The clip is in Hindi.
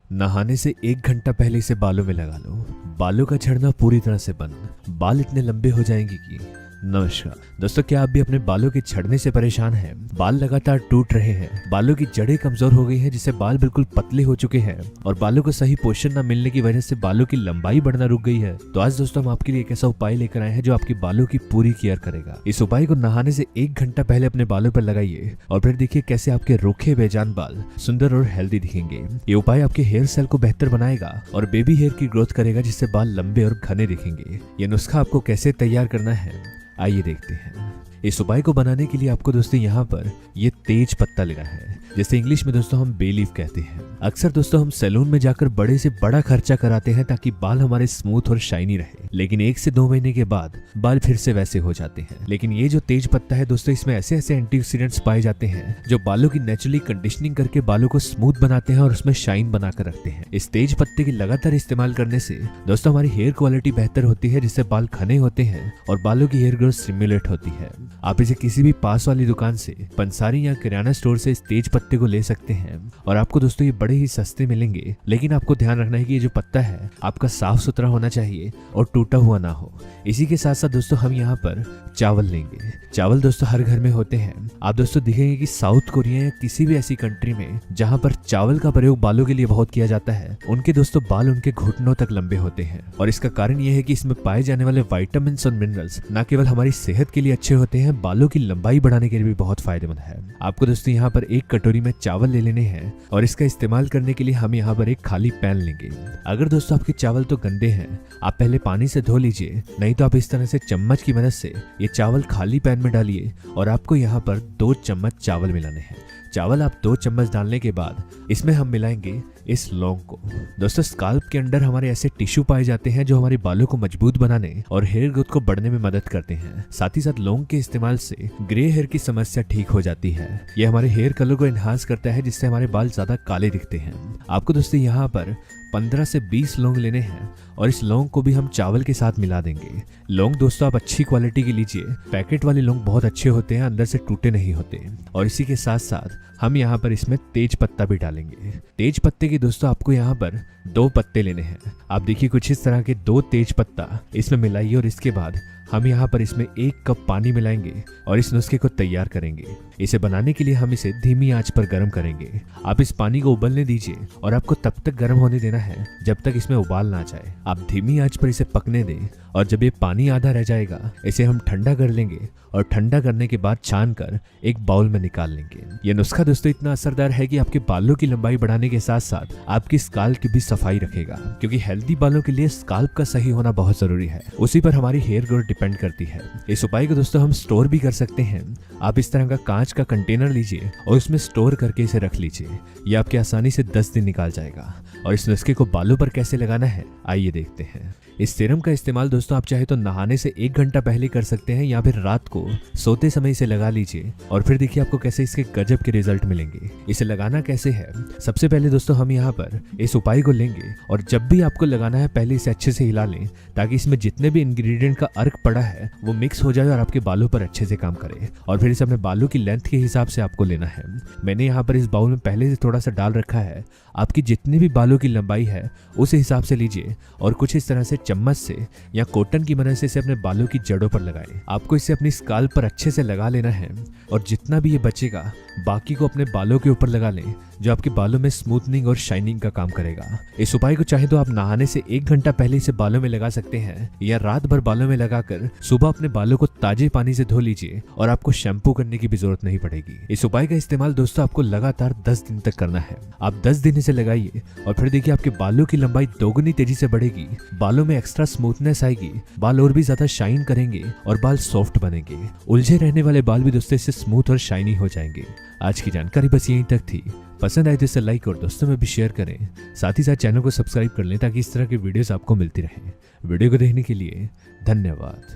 नहाने से 1 घंटा पहले इसे बालों में लगा लो। बालों का झड़ना पूरी तरह से बंद। बाल इतने लंबे हो जाएंगे कि। नमस्कार दोस्तों, क्या आप भी अपने बालों के झड़ने से परेशान हैं? बाल लगातार टूट रहे हैं, बालों की जड़ें कमजोर हो गई हैं, जिससे बाल बिल्कुल पतले हो चुके हैं और बालों को सही पोषण न मिलने की वजह से बालों की लंबाई बढ़ना रुक गई है। तो आज दोस्तों हम आपके लिए एक ऐसा उपाय लेकर आए हैं जो आपकी बालों की पूरी केयर करेगा। इस उपाय को नहाने से 1 घंटा पहले अपने बालों पर लगाइए और फिर देखिए कैसे आपके रूखे बेजान बाल सुंदर और हेल्दी दिखेंगे। ये उपाय आपके हेयर सेल को बेहतर बनाएगा और बेबी हेयर की ग्रोथ करेगा, जिससे बाल लंबे और घने दिखेंगे। ये नुस्खा आपको कैसे तैयार करना है आइए देखते हैं। इस उपाय को बनाने के लिए आपको दोस्तों यहाँ पर ये तेज पत्ता लेना है, जिसे इंग्लिश में दोस्तों हम बे लीफ कहते हैं। अक्सर दोस्तों हम सैलून में जाकर बड़े से बड़ा खर्चा कराते हैं ताकि बाल हमारे स्मूथ और शाइनी रहे, लेकिन 1 से 2 महीने के बाद बाल फिर से वैसे हो जाते हैं। लेकिन ये जो तेज पत्ता है दोस्तों, इसमें ऐसे ऐसे एंटीऑक्सीडेंट्स पाए जाते हैं जो बालों की नेचुरली कंडीशनिंग करके बालों को स्मूथ बनाते हैं और उसमें शाइन बनाकर रखते हैं। इस तेज पत्ते की लगातार इस्तेमाल करने से दोस्तों हमारी हेयर क्वालिटी बेहतर होती है, जिससे बाल घने होते हैं और बालों की हेयर ग्रोथ स्टिमुलेट होती है। आप इसे किसी भी पास वाली दुकान से, पंसारी या किराना स्टोर से इस तेज पत्ते को ले सकते हैं और आपको दोस्तों ये बड़े ही सस्ते मिलेंगे। लेकिन आपको ध्यान रखना है कि ये जो पत्ता है आपका साफ सुथरा होना चाहिए और टूटा हुआ ना हो। इसी के साथ साथ दोस्तों हम यहाँ पर चावल लेंगे। चावल दोस्तों हर घर में होते हैं। आप दोस्तों देखेंगे कि साउथ कोरिया या किसी भी ऐसी कंट्री में जहाँ पर चावल का प्रयोग बालों के लिए बहुत किया जाता है, उनके दोस्तों बाल उनके घुटनों तक लंबे होते हैं। और इसका कारण यह है कि इसमें पाए जाने वाले विटामिन और मिनरल्स न केवल हमारी सेहत के लिए अच्छे होते हैं, बालों की लंबाई बढ़ाने के लिए भी बहुत फायदेमंद है। आपको दोस्तों यहाँ पर 1 कटोरी में चावल ले लेने हैं और इसका इस्तेमाल करने के लिए हम यहाँ पर एक खाली पैन लेंगे। अगर दोस्तों आपके चावल तो गंदे हैं, आप पहले पानी से धो लीजिए, नहीं तो आप इस तरह से चम्मच की मदद से ये चावल खाली पैन में डालिए और आपको यहाँ पर 2 चम्मच चावल मिलाने हैं। चावल आप 2 चम्मच डालने के बाद इसमें हम मिलाएंगे इस लौंग को। दोस्तों स्काल्प के अंदर हमारे ऐसे टिश्यू पाए जाते हैं जो हमारे बालों को मजबूत बनाने और हेयर ग्रोथ को बढ़ने में मदद करते हैं। साथ ही साथ लौंग के इस्तेमाल से ग्रे हेयर की समस्या ठीक हो जाती है। यह हमारे हेयर कलर को एनहांस करता है, जिससे हमारे बाल ज्यादा काले दिखते हैं। आपको दोस्तों यहाँ पर 15 से 20 लौंग लेने हैं और इस लौंग को भी हम चावल के साथ मिला देंगे। लौंग दोस्तों आप अच्छी क्वालिटी की लीजिए, पैकेट वाले लौंग बहुत अच्छे होते हैं, अंदर से टूटे नहीं होते। और इसी के साथ साथ हम यहाँ पर इसमें तेज पत्ता भी डालेंगे। तेज पत्ते के दोस्तों आपको यहाँ पर 2 पत्ते लेने हैं। आप देखिए कुछ इस तरह के 2 तेज पत्ता इसमें मिलाइए और इसके बाद हम यहाँ पर इसमें 1 कप पानी मिलाएंगे और इस नुस्खे को तैयार करेंगे। इसे बनाने के लिए हम इसे धीमी आंच पर गर्म करेंगे। आप इस पानी को उबलने दीजिए और आपको तब तक गर्म होने देना है जब तक इसमें उबाल ना जाए। आप धीमी आंच पर इसे पकने दें और जब ये पानी आधा रह जाएगा इसे हम ठंडा कर लेंगे और ठंडा करने के बाद छान कर एक बाउल में निकाल लेंगे। यह नुस्खा दोस्तों इतना असरदार है कि आपके बालों की लंबाई बढ़ाने के साथ साथ आपकी स्काल्प की भी सफाई रखेगा, क्योंकि हेल्दी बालों के लिए स्काल्प का सही होना बहुत जरूरी है। उसी पर हमारी हेयर ग्रोथ डिपेंड करती है। इस उपाय को दोस्तों हम स्टोर भी कर सकते हैं। आप इस तरह का कांच का कंटेनर लीजिए और उसमें स्टोर करके इसे रख लीजिए। यह आपके आसानी से 10 दिन निकाल जाएगा। और इस नुस्खे को बालों पर कैसे लगाना है आइए देखते हैं। इस सीरम का इस्तेमाल दोस्तों आप चाहे तो नहाने से 1 घंटा पहले कर सकते हैं या फिर रात को सोते समय इसे लगा लीजिए और फिर देखिए आपको कैसे इसके गजब के रिजल्ट मिलेंगे। इसे लगाना कैसे है, सबसे पहले दोस्तों हम यहाँ पर इस उपाय को लेंगे और जब भी आपको लगाना है पहले इसे अच्छे से हिला लें ताकि इसमें जितने भी इंग्रेडिएंट का अर्क पड़ा है वो मिक्स हो जाए और आपके बालों पर अच्छे से काम करे। और फिर इसे अपने बालों की लेंथ के हिसाब से आपको लेना है। मैंने यहाँ पर इस बाउल में पहले से थोड़ा सा डाल रखा है। आपकी जितनी भी बालों की लंबाई है उस हिसाब से लीजिए और कुछ इस तरह से चम्मच से या कॉटन की मदद से इसे अपने बालों की जड़ों पर लगाएं। आपको इसे अपनी स्काल्प पर अच्छे से लगा लेना है और जितना भी ये बचेगा बाकी को अपने बालों के ऊपर लगा लें, जो आपके बालों में स्मूथनिंग और शाइनिंग का काम करेगा। इस उपाय को चाहे तो आप नहाने से 1 घंटा पहले इसे बालों में लगा सकते हैं या रात भर बालों में लगाकर सुबह अपने बालों को ताजे पानी से धो लीजिए और आपको शैम्पू करने की भी जरूरत नहीं पड़ेगी। इस उपाय का इस्तेमाल दोस्तों आपको लगातार 10 दिन तक करना है। आप 10 दिन इसे लगाइए और फिर देखिए आपके बालों की लंबाई दोगुनी तेजी से बढ़ेगी, बालों में एक्स्ट्रा स्मूथनेस आएगी, बाल और भी ज्यादा शाइन करेंगे और बाल सॉफ्ट बनेंगे। उलझे रहने वाले बाल भी दोस्तों इससे स्मूथ और शाइनी हो जाएंगे। आज की जानकारी बस यहीं तक थी। पसंद आए तो इसे लाइक और दोस्तों में भी शेयर करें। साथ ही साथ चैनल को सब्सक्राइब कर लें ताकि इस तरह की वीडियोस आपको मिलती रहें। वीडियो को देखने के लिए धन्यवाद।